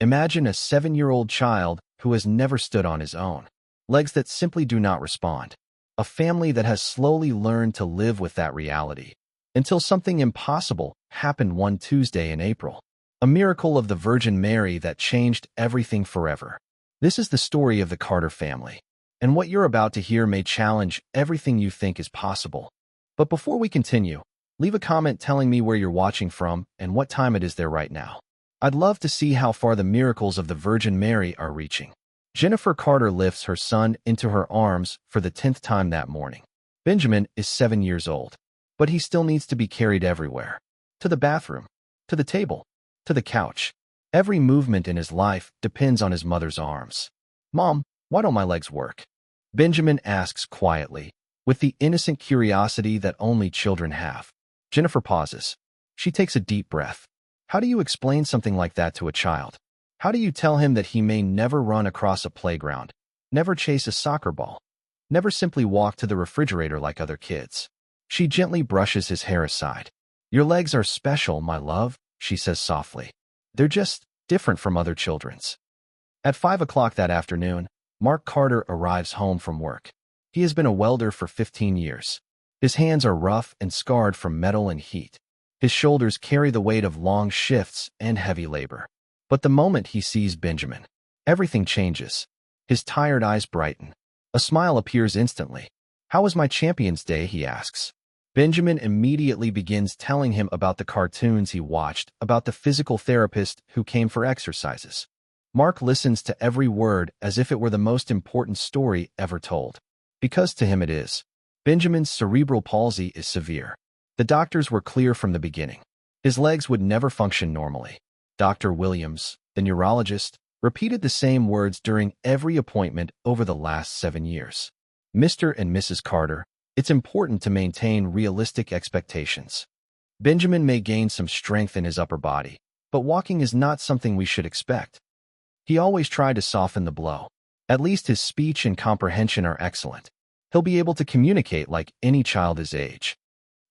Imagine a 7-year-old child who has never stood on his own. Legs that simply do not respond. A family that has slowly learned to live with that reality. Until something impossible happened one Tuesday in April. A miracle of the Virgin Mary that changed everything forever. This is the story of the Carter family. And what you're about to hear may challenge everything you think is possible. But before we continue, leave a comment telling me where you're watching from and what time it is there right now. I'd love to see how far the miracles of the Virgin Mary are reaching. Jennifer Carter lifts her son into her arms for the 10th time that morning. Benjamin is 7 years old, but he still needs to be carried everywhere. To the bathroom, to the table, to the couch. Every movement in his life depends on his mother's arms. "Mom, why don't my legs work?" Benjamin asks quietly, with the innocent curiosity that only children have. Jennifer pauses. She takes a deep breath. How do you explain something like that to a child? How do you tell him that he may never run across a playground, never chase a soccer ball, never simply walk to the refrigerator like other kids? She gently brushes his hair aside. "Your legs are special, my love," she says softly. "They're just different from other children's." At 5 o'clock that afternoon, Mark Carter arrives home from work. He has been a welder for 15 years. His hands are rough and scarred from metal and heat. His shoulders carry the weight of long shifts and heavy labor. But the moment he sees Benjamin, everything changes. His tired eyes brighten. A smile appears instantly. "How was my Champions Day?" he asks. Benjamin immediately begins telling him about the cartoons he watched, about the physical therapist who came for exercises. Mark listens to every word as if it were the most important story ever told. Because to him it is. Benjamin's cerebral palsy is severe. The doctors were clear from the beginning. His legs would never function normally. Dr. Williams, the neurologist, repeated the same words during every appointment over the last 7 years. "Mr. and Mrs. Carter, it's important to maintain realistic expectations. Benjamin may gain some strength in his upper body, but walking is not something we should expect." He always tried to soften the blow. "At least his speech and comprehension are excellent. He'll be able to communicate like any child his age."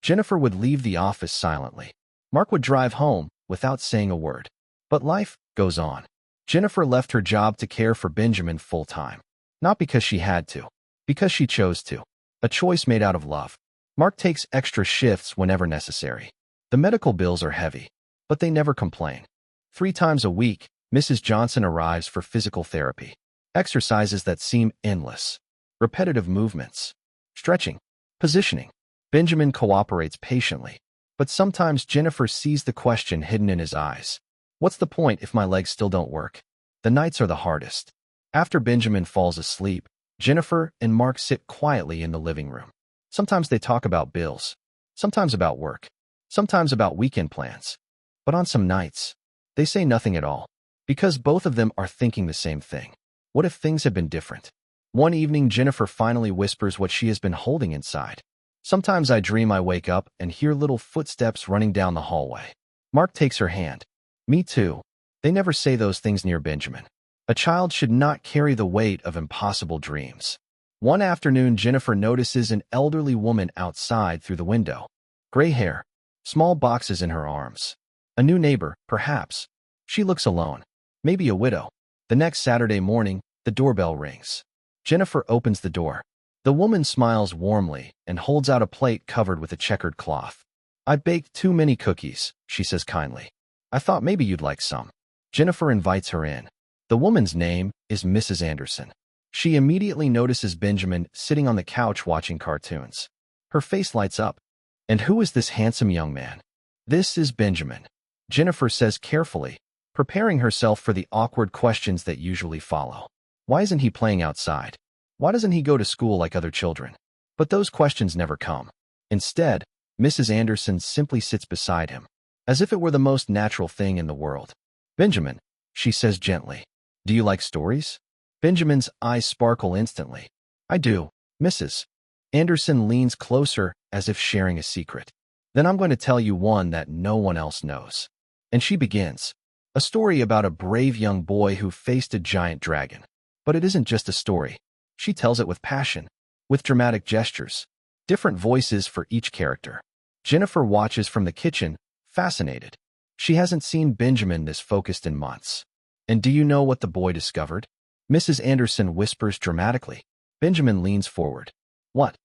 Jennifer would leave the office silently. Mark would drive home without saying a word. But life goes on. Jennifer left her job to care for Benjamin full-time. Not because she had to, because she chose to. A choice made out of love. Mark takes extra shifts whenever necessary. The medical bills are heavy, but they never complain. 3 times a week, Mrs. Johnson arrives for physical therapy. Exercises that seem endless. Repetitive movements. Stretching. Positioning. Benjamin cooperates patiently. But sometimes Jennifer sees the question hidden in his eyes. "What's the point if my legs still don't work?" The nights are the hardest. After Benjamin falls asleep, Jennifer and Mark sit quietly in the living room. Sometimes they talk about bills. Sometimes about work. Sometimes about weekend plans. But on some nights, they say nothing at all. Because both of them are thinking the same thing. What if things had been different? One evening, Jennifer finally whispers what she has been holding inside. "Sometimes I dream I wake up and hear little footsteps running down the hallway." Mark takes her hand. "Me too." They never say those things near Benjamin. A child should not carry the weight of impossible dreams. One afternoon, Jennifer notices an elderly woman outside through the window. Gray hair, small boxes in her arms. A new neighbor, perhaps. She looks alone. Maybe a widow. The next Saturday morning, the doorbell rings. Jennifer opens the door. The woman smiles warmly and holds out a plate covered with a checkered cloth. "I baked too many cookies," she says kindly. "I thought maybe you'd like some." Jennifer invites her in. The woman's name is Mrs. Anderson. She immediately notices Benjamin sitting on the couch watching cartoons. Her face lights up. "And who is this handsome young man?" "This is Benjamin," Jennifer says carefully, preparing herself for the awkward questions that usually follow. Why isn't he playing outside? Why doesn't he go to school like other children? But those questions never come. Instead, Mrs. Anderson simply sits beside him, as if it were the most natural thing in the world. "Benjamin," she says gently, "do you like stories?" Benjamin's eyes sparkle instantly. "I do, Mrs. Anderson leans closer as if sharing a secret. "Then I'm going to tell you one that no one else knows." And she begins. A story about a brave young boy who faced a giant dragon. But it isn't just a story. She tells it with passion, with dramatic gestures, different voices for each character. Jennifer watches from the kitchen, fascinated. She hasn't seen Benjamin this focused in months. And do you know what the boy discovered? Mrs. Anderson whispers dramatically. Benjamin leans forward. What?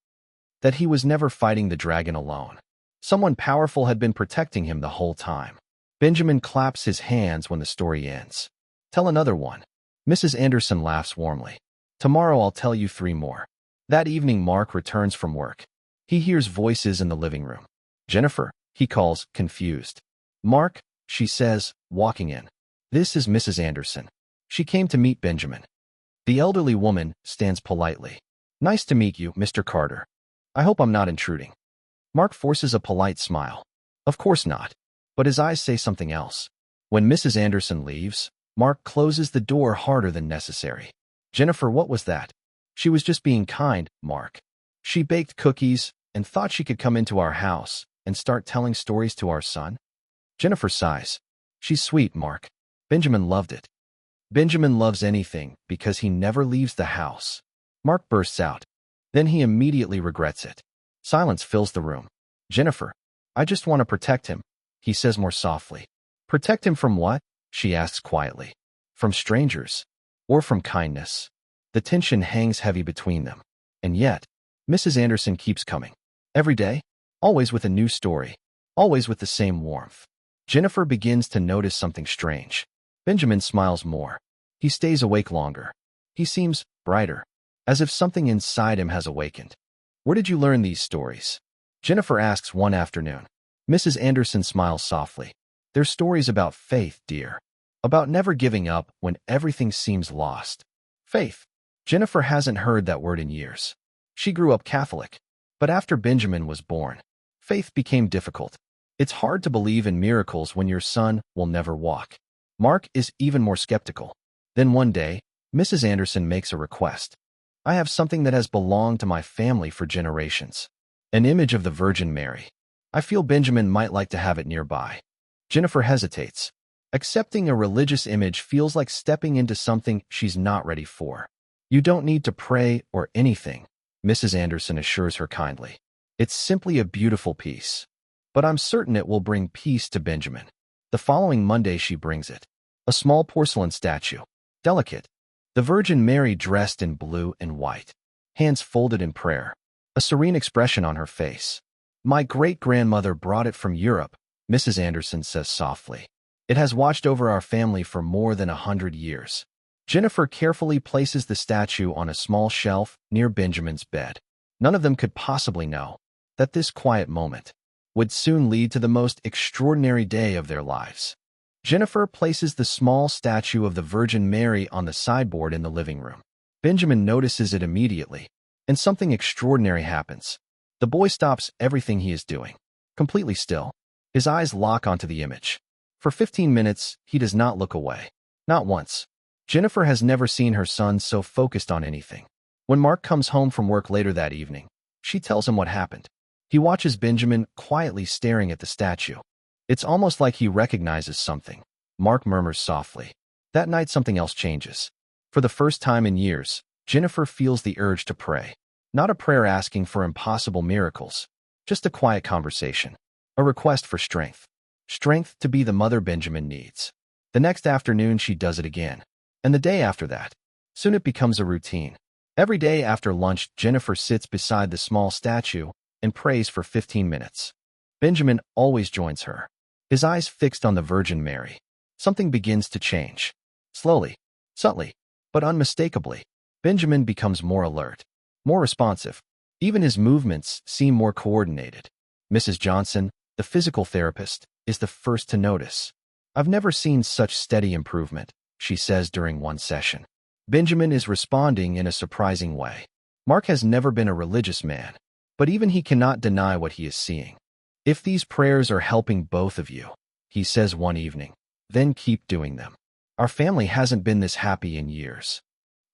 That he was never fighting the dragon alone. Someone powerful had been protecting him the whole time. Benjamin claps his hands when the story ends. Tell another one. Mrs. Anderson laughs warmly. Tomorrow I'll tell you 3 more. That evening Mark returns from work. He hears voices in the living room. Jennifer, he calls, confused. Mark, she says, walking in. This is Mrs. Anderson. She came to meet Benjamin. The elderly woman stands politely. Nice to meet you, Mr. Carter. I hope I'm not intruding. Mark forces a polite smile. Of course not. But his eyes say something else. When Mrs. Anderson leaves, Mark closes the door harder than necessary. Jennifer, what was that? She was just being kind, Mark. She baked cookies and thought she could come into our house and start telling stories to our son. Jennifer sighs. She's sweet, Mark. Benjamin loved it. Benjamin loves anything because he never leaves the house. Mark bursts out. Then he immediately regrets it. Silence fills the room. Jennifer, I just want to protect him, he says more softly. Protect him from what? She asks quietly. From strangers. Or from kindness. The tension hangs heavy between them. And yet, Mrs. Anderson keeps coming. Every day, always with a new story, always with the same warmth. Jennifer begins to notice something strange. Benjamin smiles more. He stays awake longer. He seems brighter, as if something inside him has awakened. Where did you learn these stories? Jennifer asks one afternoon. Mrs. Anderson smiles softly. They're stories about faith, dear. About never giving up when everything seems lost. Faith. Jennifer hasn't heard that word in years. She grew up Catholic. But after Benjamin was born, faith became difficult. It's hard to believe in miracles when your son will never walk. Mark is even more skeptical. Then one day, Mrs. Anderson makes a request. I have something that has belonged to my family for generations. An image of the Virgin Mary. I feel Benjamin might like to have it nearby. Jennifer hesitates. Accepting a religious image feels like stepping into something she's not ready for. You don't need to pray or anything, Mrs. Anderson assures her kindly. It's simply a beautiful piece. But I'm certain it will bring peace to Benjamin. The following Monday she brings it. A small porcelain statue. Delicate. The Virgin Mary dressed in blue and white. Hands folded in prayer. A serene expression on her face. My great-grandmother brought it from Europe, Mrs. Anderson says softly. It has watched over our family for more than 100 years. Jennifer carefully places the statue on a small shelf near Benjamin's bed. None of them could possibly know that this quiet moment would soon lead to the most extraordinary day of their lives. Jennifer places the small statue of the Virgin Mary on the sideboard in the living room. Benjamin notices it immediately, and something extraordinary happens. The boy stops everything he is doing, completely still. His eyes lock onto the image. For 15 minutes, he does not look away. Not once. Jennifer has never seen her son so focused on anything. When Mark comes home from work later that evening, she tells him what happened. He watches Benjamin quietly staring at the statue. It's almost like he recognizes something. Mark murmurs softly. That night something else changes. For the first time in years, Jennifer feels the urge to pray. Not a prayer asking for impossible miracles, just a quiet conversation. A request for strength. Strength to be the mother Benjamin needs. The next afternoon she does it again. And the day after that. Soon it becomes a routine. Every day after lunch, Jennifer sits beside the small statue and prays for 15 minutes. Benjamin always joins her. His eyes fixed on the Virgin Mary. Something begins to change. Slowly, subtly, but unmistakably. Benjamin becomes more alert, more responsive. Even his movements seem more coordinated. Mrs. Johnson, the physical therapist, is the first to notice. I've never seen such steady improvement, she says during one session. Benjamin is responding in a surprising way. Mark has never been a religious man, but even he cannot deny what he is seeing. If these prayers are helping both of you, he says one evening, then keep doing them. Our family hasn't been this happy in years.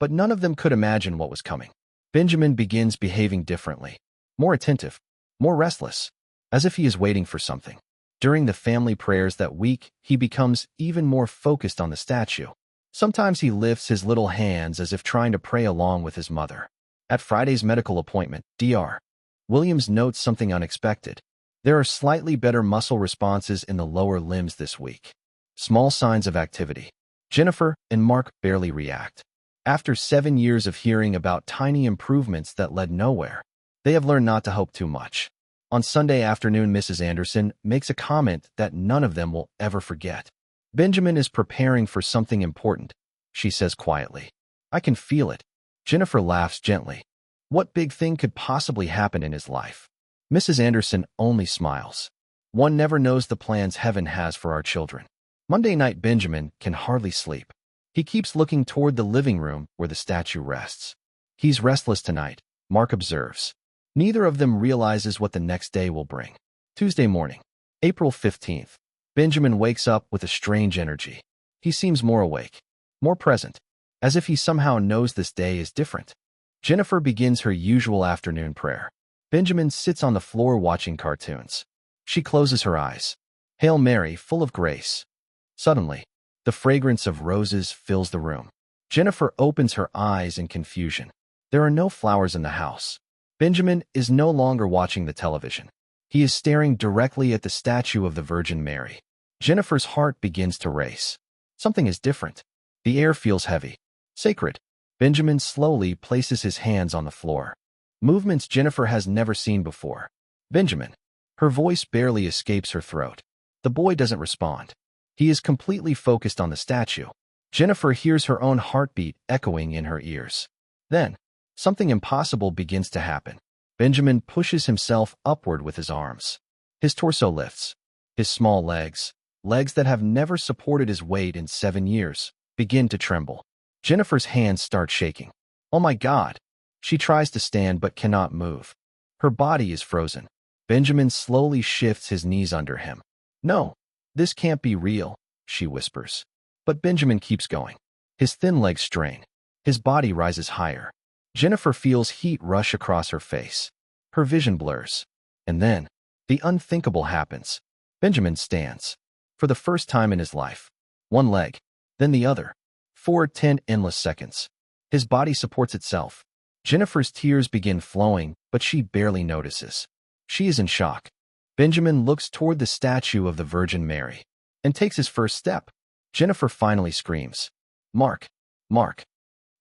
But none of them could imagine what was coming. Benjamin begins behaving differently, more attentive, more restless, as if he is waiting for something. During the family prayers that week, he becomes even more focused on the statue. Sometimes he lifts his little hands as if trying to pray along with his mother. At Friday's medical appointment, Dr. Williams notes something unexpected. There are slightly better muscle responses in the lower limbs this week. Small signs of activity. Jennifer and Mark barely react. After 7 years of hearing about tiny improvements that led nowhere, they have learned not to hope too much. On Sunday afternoon, Mrs. Anderson makes a comment that none of them will ever forget. Benjamin is preparing for something important, she says quietly. I can feel it. Jennifer laughs gently. What big thing could possibly happen in his life? Mrs. Anderson only smiles. One never knows the plans heaven has for our children. Monday night, Benjamin can hardly sleep. He keeps looking toward the living room where the statue rests. He's restless tonight, Mark observes. Neither of them realizes what the next day will bring. Tuesday morning, April 15th. Benjamin wakes up with a strange energy. He seems more awake, more present, as if he somehow knows this day is different. Jennifer begins her usual afternoon prayer. Benjamin sits on the floor watching cartoons. She closes her eyes. Hail Mary, full of grace. Suddenly, the fragrance of roses fills the room. Jennifer opens her eyes in confusion. There are no flowers in the house. Benjamin is no longer watching the television. He is staring directly at the statue of the Virgin Mary. Jennifer's heart begins to race. Something is different. The air feels heavy, sacred. Benjamin slowly places his hands on the floor. Movements Jennifer has never seen before. Benjamin. Her voice barely escapes her throat. The boy doesn't respond. He is completely focused on the statue. Jennifer hears her own heartbeat echoing in her ears. Then, something impossible begins to happen. Benjamin pushes himself upward with his arms. His torso lifts. His small legs that have never supported his weight in 7 years, begin to tremble. Jennifer's hands start shaking. Oh my God! She tries to stand but cannot move. Her body is frozen. Benjamin slowly shifts his knees under him. No, this can't be real, she whispers. But Benjamin keeps going. His thin legs strain. His body rises higher. Jennifer feels heat rush across her face. Her vision blurs. And then, the unthinkable happens. Benjamin stands. For the first time in his life. One leg, then the other. 10 endless seconds. His body supports itself. Jennifer's tears begin flowing, but she barely notices. She is in shock. Benjamin looks toward the statue of the Virgin Mary and takes his first step. Jennifer finally screams, Mark, Mark.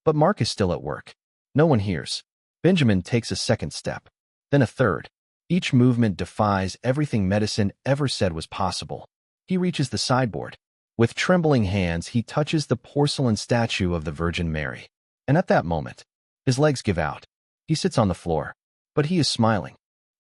But Mark is still at work. No one hears. Benjamin takes a second step, then a third. Each movement defies everything medicine ever said was possible. He reaches the sideboard. With trembling hands, he touches the porcelain statue of the Virgin Mary. And at that moment, his legs give out. He sits on the floor, but he is smiling.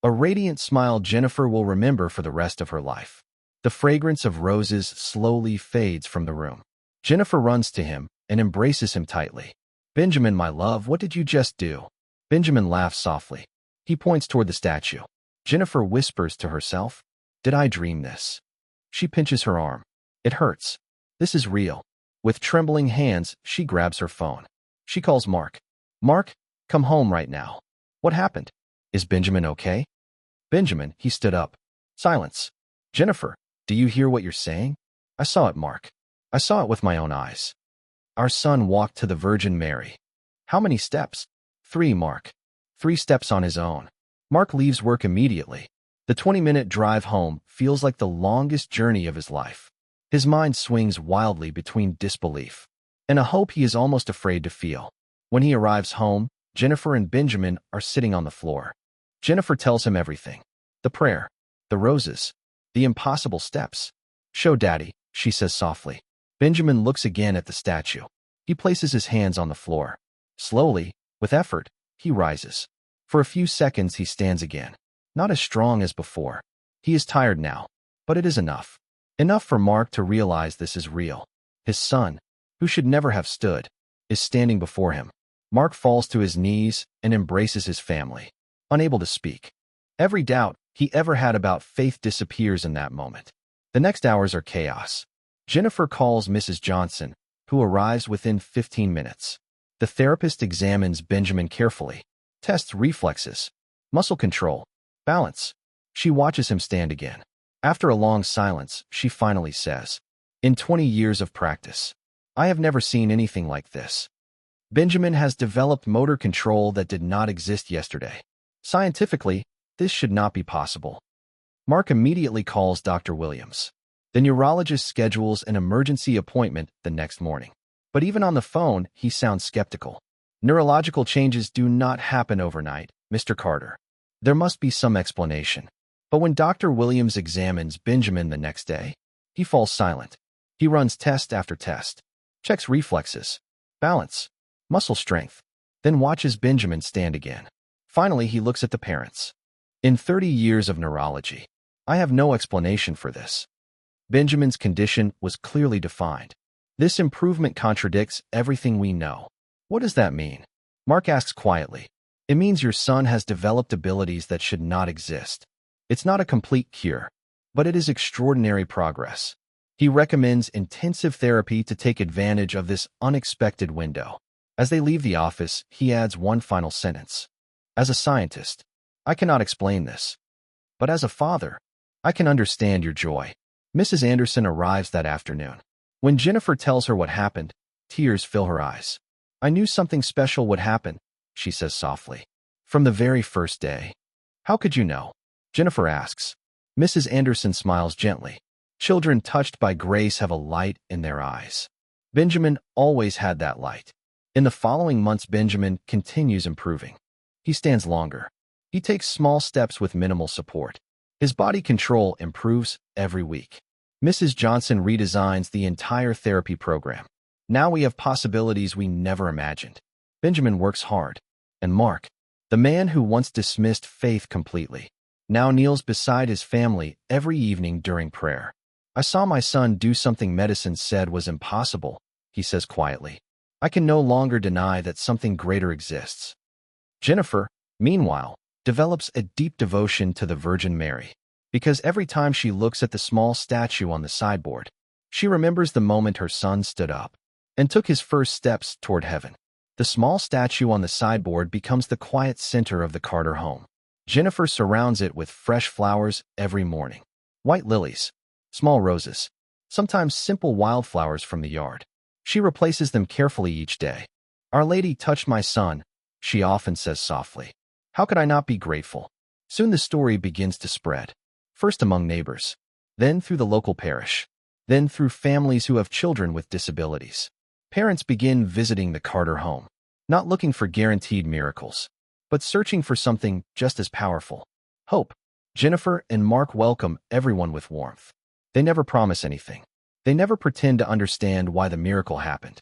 A radiant smile Jennifer will remember for the rest of her life. The fragrance of roses slowly fades from the room. Jennifer runs to him and embraces him tightly. Benjamin, my love, what did you just do? Benjamin laughs softly. He points toward the statue. Jennifer whispers to herself, did I dream this? She pinches her arm. It hurts. This is real. With trembling hands, she grabs her phone. She calls Mark. Mark, come home right now. What happened? Is Benjamin okay? Benjamin, he stood up. Silence. Jennifer, do you hear what you're saying? I saw it, Mark. I saw it with my own eyes. Our son walked to the Virgin Mary. How many steps? 3, Mark. 3 steps on his own. Mark leaves work immediately. The 20-minute drive home feels like the longest journey of his life. His mind swings wildly between disbelief and a hope he is almost afraid to feel. When he arrives home, Jennifer and Benjamin are sitting on the floor. Jennifer tells him everything. The prayer, the roses, the impossible steps. Show Daddy, she says softly. Benjamin looks again at the statue. He places his hands on the floor. Slowly, with effort, he rises. For a few seconds he stands again. Not as strong as before. He is tired now, but it is enough. Enough for Mark to realize this is real. His son, who should never have stood, is standing before him. Mark falls to his knees and embraces his family, unable to speak. Every doubt he ever had about faith disappears in that moment. The next hours are chaos. Jennifer calls Mrs. Johnson, who arrives within 15 minutes. The therapist examines Benjamin carefully, tests reflexes, muscle control, balance. She watches him stand again. After a long silence, she finally says, in 20 years of practice, I have never seen anything like this. Benjamin has developed motor control that did not exist yesterday. Scientifically, this should not be possible. Mark immediately calls Dr. Williams. The neurologist schedules an emergency appointment the next morning. But even on the phone, he sounds skeptical. Neurological changes do not happen overnight, Mr. Carter. There must be some explanation. But when Dr. Williams examines Benjamin the next day, he falls silent. He runs test after test, checks reflexes, balance, muscle strength, then watches Benjamin stand again. Finally, he looks at the parents. In 30 years of neurology, I have no explanation for this. Benjamin's condition was clearly defined. This improvement contradicts everything we know. What does that mean? Mark asks quietly. It means your son has developed abilities that should not exist. It's not a complete cure, but it is extraordinary progress. He recommends intensive therapy to take advantage of this unexpected window. As they leave the office, he adds one final sentence. As a scientist, I cannot explain this. But as a father, I can understand your joy. Mrs. Anderson arrives that afternoon. When Jennifer tells her what happened, tears fill her eyes. I knew something special would happen, she says softly. From the very first day. How could you know? Jennifer asks. Mrs. Anderson smiles gently. Children touched by grace have a light in their eyes. Benjamin always had that light. In the following months, Benjamin continues improving. He stands longer. He takes small steps with minimal support. His body control improves every week. Mrs. Johnson redesigns the entire therapy program. Now we have possibilities we never imagined. Benjamin works hard. And Mark, the man who once dismissed faith completely, now kneels beside his family every evening during prayer. I saw my son do something medicine said was impossible, he says quietly. I can no longer deny that something greater exists. Jennifer, meanwhile, develops a deep devotion to the Virgin Mary, because every time she looks at the small statue on the sideboard, she remembers the moment her son stood up and took his first steps toward heaven. The small statue on the sideboard becomes the quiet center of the Carter home. Jennifer surrounds it with fresh flowers every morning. White lilies, small roses, sometimes simple wildflowers from the yard. She replaces them carefully each day. Our Lady touched my son, she often says softly. How could I not be grateful? Soon the story begins to spread. First among neighbors, then through the local parish, then through families who have children with disabilities. Parents begin visiting the Carter home, not looking for guaranteed miracles, but searching for something just as powerful. Hope. Jennifer and Mark welcome everyone with warmth. They never promise anything. They never pretend to understand why the miracle happened.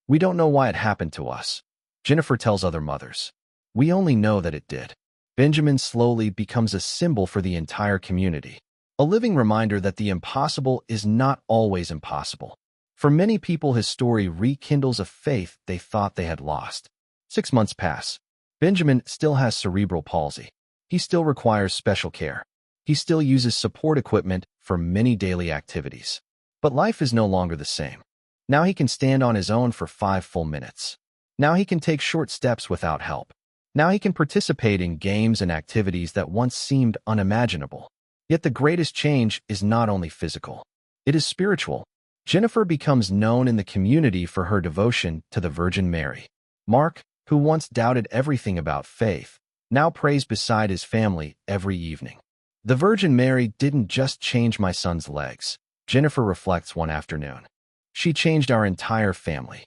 We don't know why it happened to us, Jennifer tells other mothers. We only know that it did. Benjamin slowly becomes a symbol for the entire community, a living reminder that the impossible is not always impossible. For many people, his story rekindles a faith they thought they had lost. 6 months pass. Benjamin still has cerebral palsy. He still requires special care. He still uses support equipment for many daily activities. But life is no longer the same. Now he can stand on his own for 5 full minutes. Now he can take short steps without help. Now he can participate in games and activities that once seemed unimaginable. Yet the greatest change is not only physical. It is spiritual. Jennifer becomes known in the community for her devotion to the Virgin Mary. Mark, who once doubted everything about faith, now prays beside his family every evening. The Virgin Mary didn't just change my son's legs, Jennifer reflects one afternoon. She changed our entire family.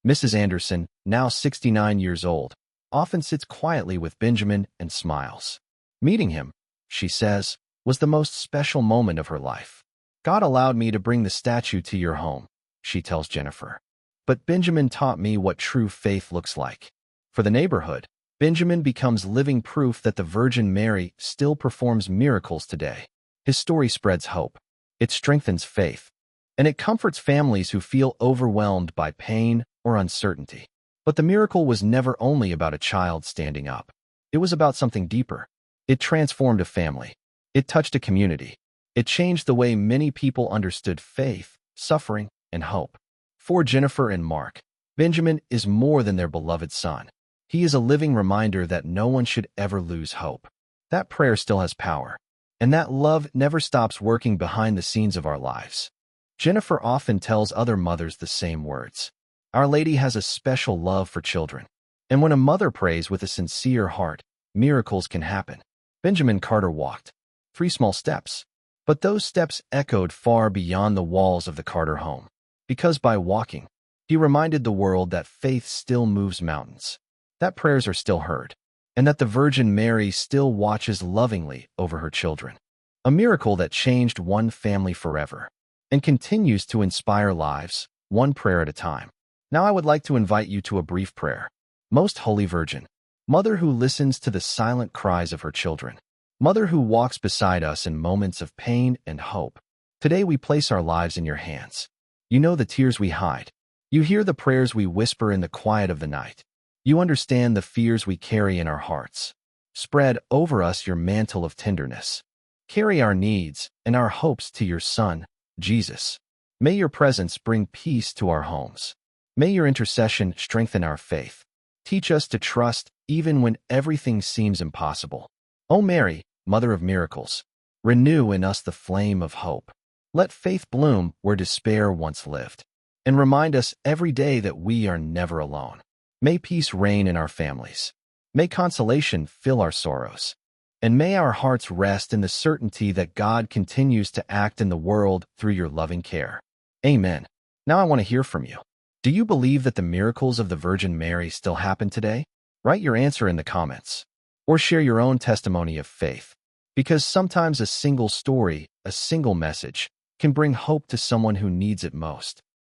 Mrs. Anderson, now 69 years old, often sits quietly with Benjamin and smiles. Meeting him, she says, was the most special moment of her life. God allowed me to bring the statue to your home, she tells Jennifer. But Benjamin taught me what true faith looks like. For the neighborhood, Benjamin becomes living proof that the Virgin Mary still performs miracles today. His story spreads hope. It strengthens faith. And it comforts families who feel overwhelmed by pain or uncertainty. But the miracle was never only about a child standing up. It was about something deeper. It transformed a family. It touched a community. It changed the way many people understood faith, suffering, and hope. For Jennifer and Mark, Benjamin is more than their beloved son. He is a living reminder that no one should ever lose hope. That prayer still has power, and that love never stops working behind the scenes of our lives. Jennifer often tells other mothers the same words. Our Lady has a special love for children, and when a mother prays with a sincere heart, miracles can happen. Benjamin Carter walked 3 small steps. But those steps echoed far beyond the walls of the Carter home, because by walking, he reminded the world that faith still moves mountains, that prayers are still heard, and that the Virgin Mary still watches lovingly over her children. A miracle that changed one family forever and continues to inspire lives, one prayer at a time. Now I would like to invite you to a brief prayer. Most Holy Virgin, Mother who listens to the silent cries of her children, Mother who walks beside us in moments of pain and hope, today we place our lives in your hands. You know the tears we hide. You hear the prayers we whisper in the quiet of the night. You understand the fears we carry in our hearts. Spread over us your mantle of tenderness. Carry our needs and our hopes to your Son, Jesus. May your presence bring peace to our homes. May your intercession strengthen our faith. Teach us to trust even when everything seems impossible. O Mary, Mother of miracles, renew in us the flame of hope. Let faith bloom where despair once lived, and remind us every day that we are never alone. May peace reign in our families. May consolation fill our sorrows. And may our hearts rest in the certainty that God continues to act in the world through your loving care. Amen. Now I want to hear from you. Do you believe that the miracles of the Virgin Mary still happen today? Write your answer in the comments, or share your own testimony of faith, because sometimes a single story, a single message, can bring hope to someone who needs it most.